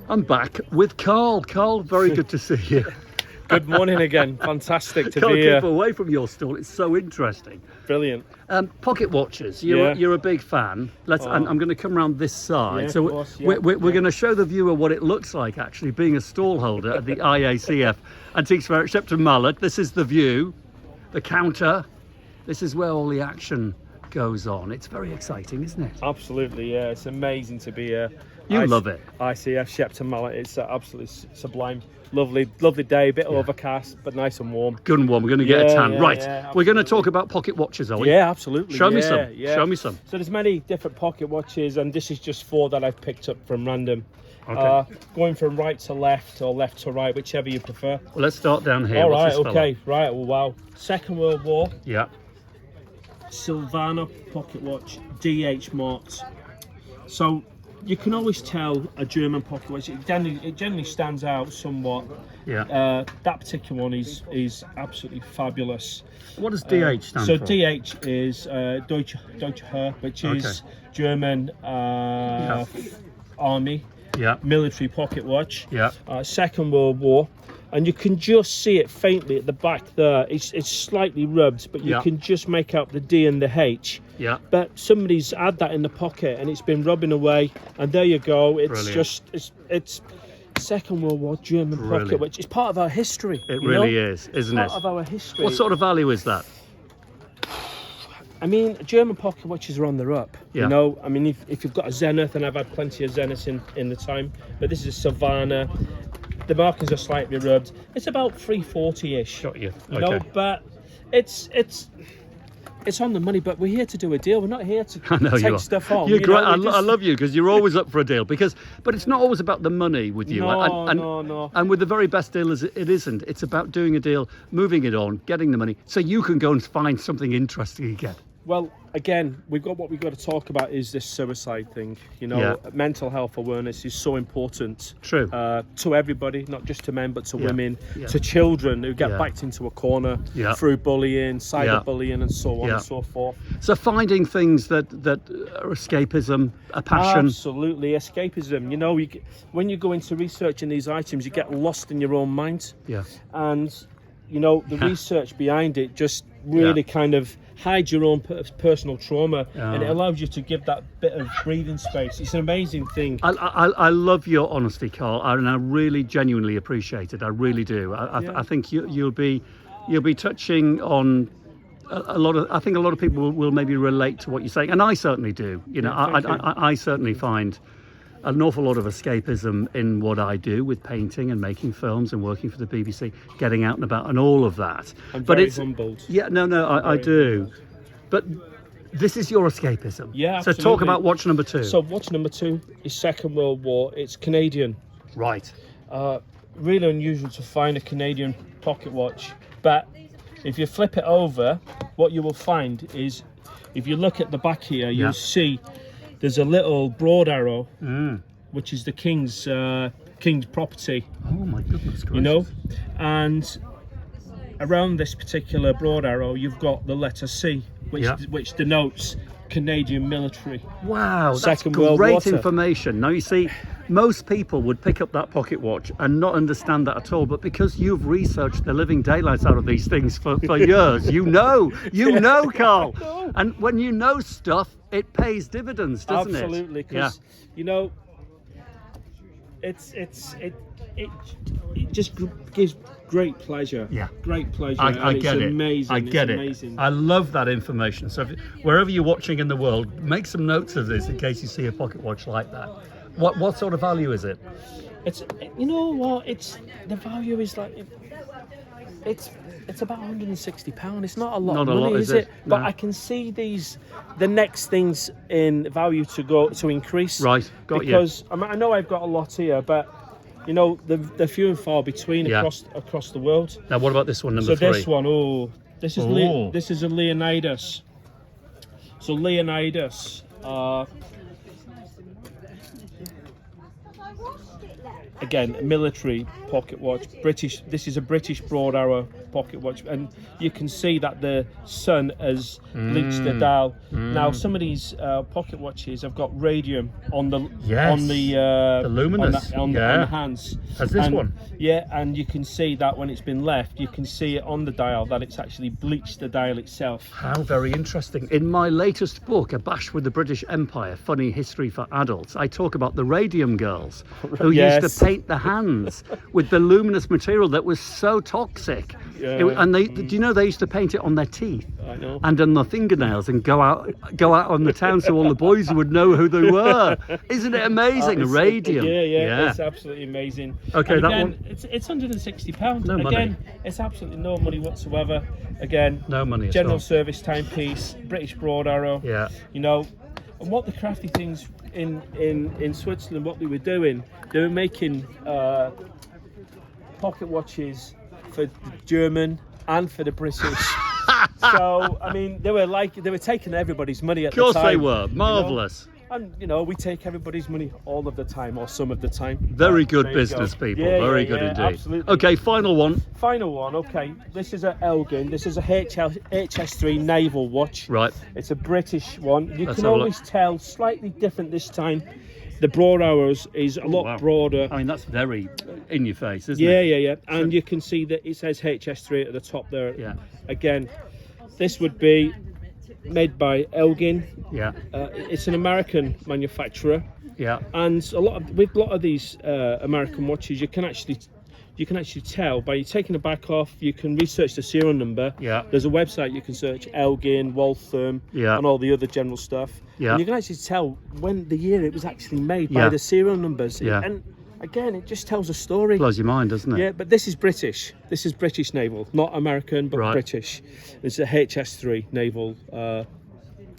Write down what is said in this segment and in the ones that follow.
I'm back with Carl. Carl, very good to see you. Good morning again. Fantastic to Can't be keep here. away from your stall. It's so interesting. Brilliant. Pocket watches. You're a big fan. I'm going to come around this side. Yeah, so of course, yeah. we're going to show the viewer what it looks like actually being a stall holder at the IACF Antiques Fair at Shepton Mallet. This is the view, the counter. This is where all the action goes on. It's very exciting, isn't it? Absolutely, yeah. It's amazing to be here. You love it. ICF Shepton Mallet. It's absolutely sublime. Lovely day, bit overcast, but nice and warm. Good and warm. We're going to get a tan. Right. We're going to absolutely. talk about pocket watches, are we? Yeah, absolutely. Show me some. Yeah. Show me some. So there's many different pocket watches, and this is just 4 that I've picked up from random. Okay. Going from right to left or left to right, whichever you prefer. Well, let's start down here. All right, What's this fella? okay, right. Oh, wow. Second World War. Yeah. Silvana pocket watch, DH marked. So you can always tell a German pocket watch. It generally stands out somewhat. Yeah. That particular one is absolutely fabulous. What does DH stand so for? DH is Deutsche Herr, which is German army military pocket watch. Yeah. Second World War. And you can just see it faintly at the back there. It's slightly rubbed, but you can just make out the D and the H. Yeah. But somebody's had that in the pocket and it's been rubbing away. And there you go. It's Brilliant. just it's Second World War German pocket, which is part of our history. It really is, isn't it? Part of our history. What sort of value is that? I mean, German pocket watches are on the up. Yeah. You know, I mean, if you've got a Zenith, and I've had plenty of Zeniths in the time, but this is a Savannah. The markings are slightly rubbed. It's about 340-ish. Got you. You know, but it's on the money. But we're here to do a deal. We're not here to take stuff home. You're great. Know, I love you because you're always up for a deal. But it's not always about the money with you. No. And with the very best deal, it isn't. It's about doing a deal, moving it on, getting the money, so you can go and find something interesting again. Well, again, what we've got to talk about is this suicide thing. You know, mental health awareness is so important. True. To everybody, not just to men, but to women, to children who get backed into a corner through bullying, cyberbullying, and so on and so forth. So finding things that are escapism, a passion. Absolutely, escapism. You know, when you go into researching these items, you get lost in your own mind. Yeah. And, you know, the research behind it just really kind of hide your own personal trauma, and it allows you to give that bit of breathing space. It's an amazing thing. I love your honesty, Carl, and I really genuinely appreciate it. I really do. I think you'll be touching on a lot of. I think a lot of people will maybe relate to what you're saying, and I certainly do. You know, I certainly find an awful lot of escapism in what I do with painting and making films and working for the BBC, getting out and about and all of that. I'm very humbled. Yeah, I do. But this is your escapism. Yeah, so absolutely. talk about watch number 2. So watch number 2 is Second World War. It's Canadian. Right. Really unusual to find a Canadian pocket watch. But if you flip it over, what you will find is, if you look at the back here, you'll see there's a little broad arrow, which is the king's property. Oh my goodness gracious. You know, and around this particular broad arrow, you've got the letter C, which denotes Canadian military. Wow, Second that's World great War. information. Now you see, most people would pick up that pocket watch and not understand that at all, but because you've researched the living daylights out of these things for years, you know, Carl. And when you know stuff, it pays dividends, doesn't it? Absolutely, because you know, it just gives great pleasure. Yeah, great pleasure. I get it. Amazing. I get it. Amazing. I love that information. So wherever you're watching in the world, make some notes of this in case you see a pocket watch like that. What sort of value is it? You know what? The value is like it's about £160. It's not a lot of money, is it? No. But I can see the next things in value to increase. Right, got you. Because I know I've got a lot here, but you know they're few and far between across the world. Now, what about this one, number 3? So this one, this is a Leonidas. So again, military pocket watch. British. This is a British broad arrow pocket watch, and you can see that the sun has bleached the dial. Now, some of these pocket watches have got radium on the the luminous on the hands. As this one. Yeah, and you can see that when it's been left, you can see it on the dial that it's actually bleached the dial itself. How very interesting. In my latest book, A Bash with the British Empire, Funny History for Adults, I talk about the radium girls who used to paint the hands with the luminous material that was so toxic. And they, do you know, they used to paint it on their teeth and on their fingernails and go out on the town so all the boys would know who they were. Isn't it amazing? Radium. Yeah, it's absolutely amazing. Okay, and that again, one. It's £160. No again, money. it's absolutely no money whatsoever. Again, no money. General service timepiece, British broad arrow. Yeah. You know, and what the crafty things in Switzerland, what they were doing, they were making pocket watches for the German and for the British. So I mean, they were taking everybody's money at the time. Of course they were. Marvellous. You know? And you know, we take everybody's money all of the time, or some of the time. Very good business people. Very good indeed. Absolutely. Okay, final one. Final one. Okay, this is a Elgin. This is a HS3 Naval watch. Right. It's a British one. You Let's can have a always tell slightly different this time. The broad arrows is a lot broader. I mean, that's very in your face, isn't Yeah, it? yeah. And you can see that it says HS3 at the top there. Yeah. Again, this would be made by Elgin. Yeah. It's an American manufacturer. Yeah. And with a lot of these American watches, you can actually tell by taking the back off. You can research the serial number. Yeah. There's a website you can search Elgin, Waltham, and all the other general stuff. Yeah. And you can actually tell when the year it was actually made by the serial numbers. Yeah. And again, it just tells a story. Blows your mind, doesn't it? Yeah, but this is British. This is British Naval, not American, but British. It's a HS3 Naval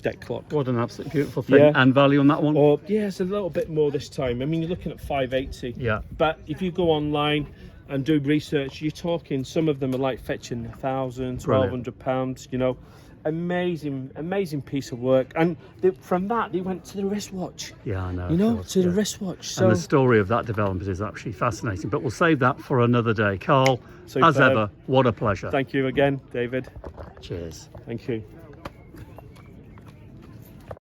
deck clock. What an absolutely beautiful thing. And value on that one? Or it's a little bit more this time. I mean, you're looking at 580. Yeah. But if you go online and do research, you're talking, some of them are like fetching £1,000, £1,200. You know, amazing piece of work. And from that, they went to the wristwatch. Yeah, I know. You know, to the wristwatch. So and the story of that development is actually fascinating. But we'll save that for another day. Carl, as ever, what a pleasure. Thank you again, David. Cheers. Thank you.